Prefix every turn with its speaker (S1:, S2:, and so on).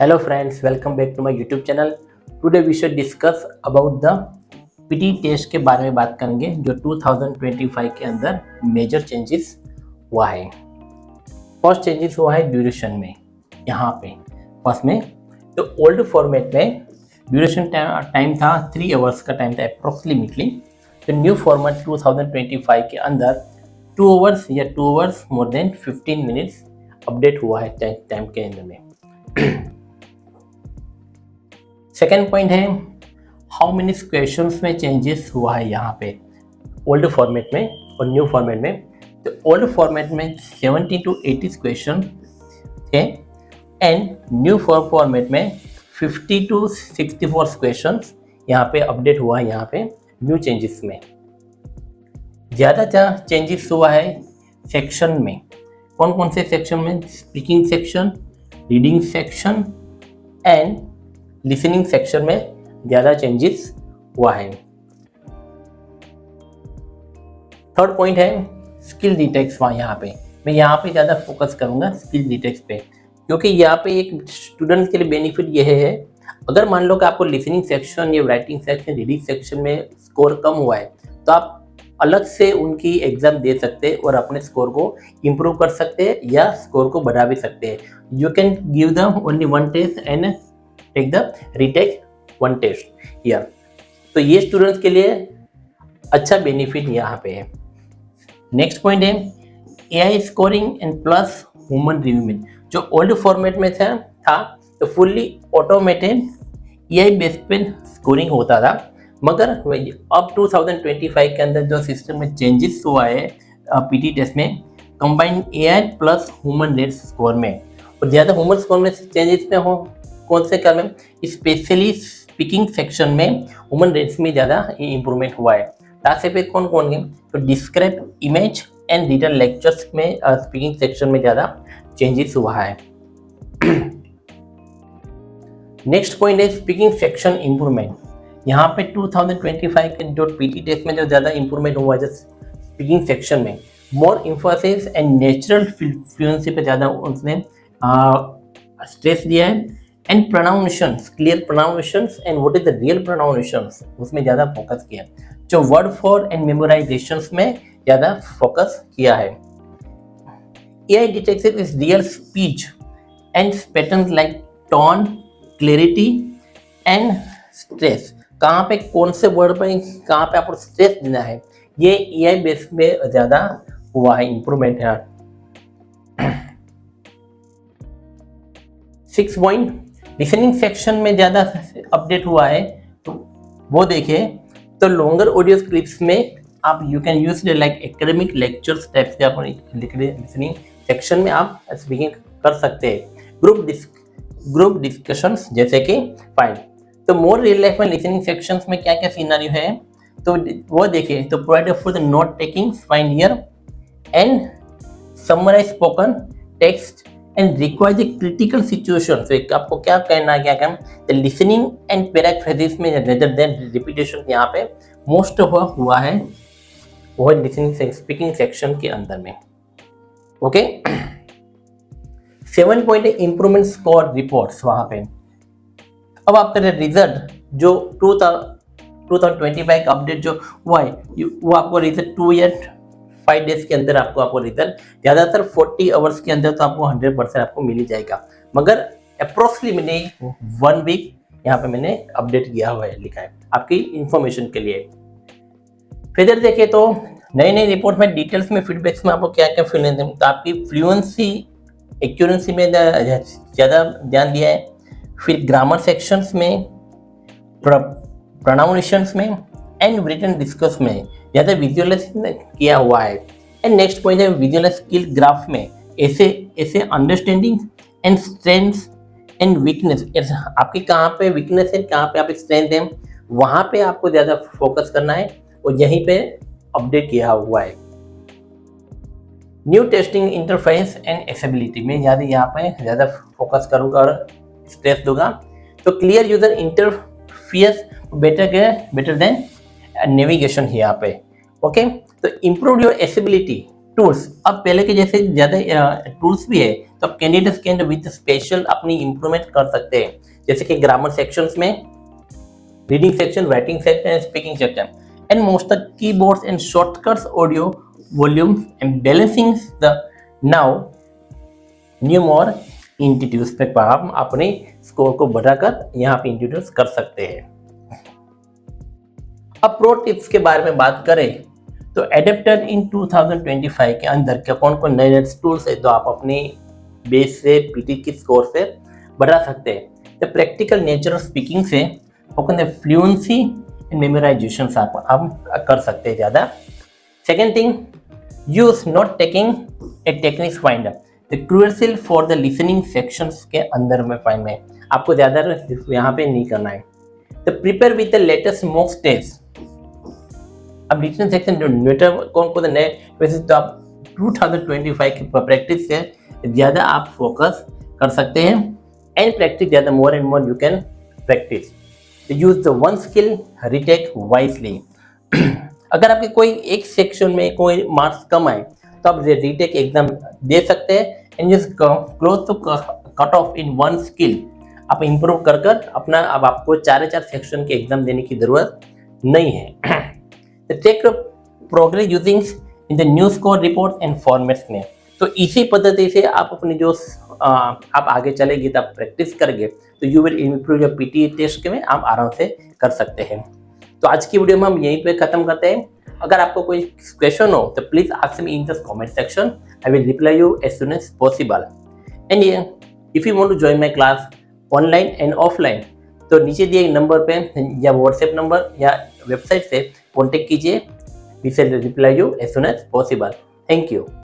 S1: Hello friends, welcome back to my YouTube channel. Today we should discuss about the PT test के बारे में बात करेंगे जो 2025 के अंदर मेजर चेंजेस हुआ है। फर्स्ट चेंजेस हुआ है ड्यूरेशन में। यहाँ पे फर्स्ट में तो ओल्ड फॉर्मेट में ड्यूरेशन टाइम था 3 आवर्स का टाइम था अप्रोक्सीमेटली। तो न्यू फॉर्मेट 2025 के अंदर 2 आवर्स या 2 hours more than 15 minutes update हुआ है टाइम के अंदर में। सेकेंड पॉइंट है हाउ मेनी क्वेश्चंस में चेंजेस हुआ है यहाँ पे ओल्ड फॉर्मेट में और न्यू फॉर्मेट में। तो ओल्ड फॉर्मेट में 70 to 80 क्वेश्चन थे एंड न्यू फॉर्मेट में 50 to 64 क्वेश्चन यहाँ पे अपडेट हुआ है। यहाँ पे न्यू चेंजेस में ज़्यादा चेंजेस हुआ है सेक्शन में। कौन कौन से सेक्शन में? Speaking section, reading section and listening section में ज़्यादा चेंजेस हुआ है। थर्ड पॉइंट है स्किल डिटेक्स। यहाँ पे मैं यहाँ पे ज़्यादा फोकस करूँगा स्किल डिटेक्स पे, क्योंकि यहाँ पे एक स्टूडेंट के लिए बेनिफिट यह है अगर मान लो कि आपको लिसनिंग सेक्शन या राइटिंग सेक्शन, रीडिंग सेक्शन में स्कोर कम हुआ है तो आप अलग से उनकी एग्ज़ाम दे सकते हैं और अपने स्कोर को इम्प्रूव कर सकते हैं या स्कोर को बढ़ा भी सकते हैं। You can give the only one test and take the retake one test here. तो ये स्टूडेंट्स के लिए अच्छा बेनिफिट यहाँ पे है। नेक्स्ट पॉइंट है AI scoring and plus human review में। जो ओल्ड फॉर्मेट में था तो फुल्ली ऑटोमेटेड एआई बेस पे स्कोरिंग होता था, मगर अब 2025 के अंदर जो सिस्टम में चेंजेस हुआ है पीटी टेस्ट में combined AI plus human rate score में। और ज़्यादा ह्यूमन स्कोर में चेंजेस में हो कौन से क्या में स्पेशली स्पीकिंग सेक्शन में ह्यूमन रेट्स में ज़्यादा इम्प्रूवमेंट हुआ है। लास्ट पे कौन कौन गए तो describe image and written lectures में स्पीकिंग सेक्शन में ज़्यादा चेंजेस हुआ है। नेक्स्ट पॉइंट है स्पीकिंग सेक्शन इम्प्रूवमेंट। यहाँ पे 2025 के जो पीटी टेस्ट में जो ज़्यादा इम्प्रूवमेंट हुआ है स्पीकिंग सेक्शन में मोर इम्फोसिस एंड नेचुरल फ्लुएंसी पे ज़्यादा उसने स्ट्रेस दिया है and pronunciations, clear pronunciations and what is the real pronunciations उसमें ज़्यादा फोकस किया। जो वर्ड फॉर एंड मेमोराइजेशंस में ज़्यादा फोकस किया है। AI detects is real speech and patterns like tone, clarity and stress. कहाँ पे कौन से वर्ड पे कहाँ पे आपको स्ट्रेस देना है, ये एआई बेस में ज़्यादा हुआ है इम्प्रूवमेंट है। 6 पॉइंट लिसनिंग सेक्शन में ज़्यादा अपडेट हुआ है। तो वो देखिए तो लॉन्गर ऑडियो क्लिप्स में आप you can use like academic lectures type से आप लिसनिंग सेक्शन में आप स्पीकिंग कर सकते हैं। ग्रुप डिस्कशंस जैसे कि फाइल। तो मोर रियल लाइफ में लिसनिंग सेक्शंस में क्या क्या सिनेरियो है तो वो देखिए। तो provide for the note taking fine here and summarize spoken text and requires a critical situation. तो आपको क्या करना है, क्या करना द लिसनिंग एंड पैराफ्रेजिस में रेदर देन रिपीटेशन यहाँ पे मोस्ट हुआ है वो लिसनिंग स्पीकिंग सेक्शन के अंदर में। Okay 7 point improvement score reports. वहाँ पे अब आपका रिजल्ट जो 2025 का अपडेट जो हुआ है वो आपको रिजल्ट 2 या 5 डेज के अंदर आपको रिजल्ट, ज़्यादातर 40 आवर्स के अंदर तो आपको 100% आपको मिल ही जाएगा, मगर अप्रोक्सीमेटली 1 वीक यहाँ पे मैंने अपडेट किया हुआ है, लिखा है आपकी इंफॉर्मेशन के लिए। फिर देखें तो नई रिपोर्ट में डिटेल्स में फीडबैक्स में आपको क्या क्या फील तो आपकी फ्लुएंसी एक्यूरेंसी में ज़्यादा ध्यान दिया है। फिर ग्रामर सेक्शंस में, प्रोनाउंसिएशंस में एंड रिटन डिस्कस में ज़्यादा विजुअलाइज किया हुआ है। एंड नेक्स्ट पॉइंट है विजुअल स्किल ग्राफ में ऐसे understanding and strengths and weakness. आपकी कहाँ पे वीकनेस है, कहाँ पे आप स्ट्रेंथ है, वहाँ पे आपको ज़्यादा फोकस करना है और यहीं पे अपडेट किया हुआ है। New testing interface and accessibility में यहाँ पे ज़्यादा फोकस करूँगा और स्ट्रेस दूंगा। तो clear user interface better than navigation है यहाँ पे। ओके तो इम्प्रूव योर एक्सेसिबिलिटी टूल्स। अब पहले के जैसे ज़्यादा टूल्स भी है तो आप कैंडिडेट्स के अंदर विद स्पेशल अपनी इंप्रूवमेंट कर सकते हैं, जैसे कि ग्रामर सेक्शंस में, reading section, writing section and speaking section, and most the keyboards and shortcuts audio volumes and balancing the now new more introduce पे आप अपने स्कोर को बढ़ाकर यहाँ पे इंट्रोड्यूस कर सकते हैं। अब प्रो टिप्स के बारे में बात करें तो एडेप्टर इन 2025 के अंदर क्या कौन कौन नए नए टूल्स है तो आप अपने बेस से पीटी की स्कोर से बढ़ा सकते हैं। तो प्रैक्टिकल नेचर ऑफ स्पीकिंग से फ्लुएंसी एंड मेमोराइजेशन आप कर सकते हैं ज़्यादा। Second thing, use note taking a techniques find the crucial for the listening sections के अंदर में फाइंड में आपको ज़्यादा यहाँ पे नहीं करना है। तो prepare with the latest mock test. अब लिसनिंग सेक्शन जो न्यूटर कौन नए वैसे तो आप 2025 की प्रैक्टिस से ज़्यादा आप फोकस कर सकते हैं एंड प्रैक्टिस ज़्यादा more and more you can practice. Use the one skill retake wisely. अगर आपके कोई एक सेक्शन में कोई मार्क्स कम आए तो आप रिटेक एग्जाम दे सकते हैं and just close to cut off in one skill. आप इम्प्रूव कर अपना अब आपको 4 सेक्शन के एग्जाम देने की ज़रूरत नहीं है। Take progress using in the new score report and formats में। तो इसी पद्धति से आप अपनी जो आप आगे चलेगी तो आप प्रैक्टिस करेंगे तो you will improve your PT test के में आप आराम से कर सकते हैं। तो आज की वीडियो में हम यहीं पे खत्म करते हैं। अगर आपको कोई क्वेश्चन हो तो please ask me in the comment section, I will reply you as soon as possible. And if you want to join my class online and offline तो नीचे दिए नंबर पे या व्हाट्सएप नंबर या वेबसाइट से कॉन्टेक्ट कीजिए। We will reply you as soon as possible. Thank you.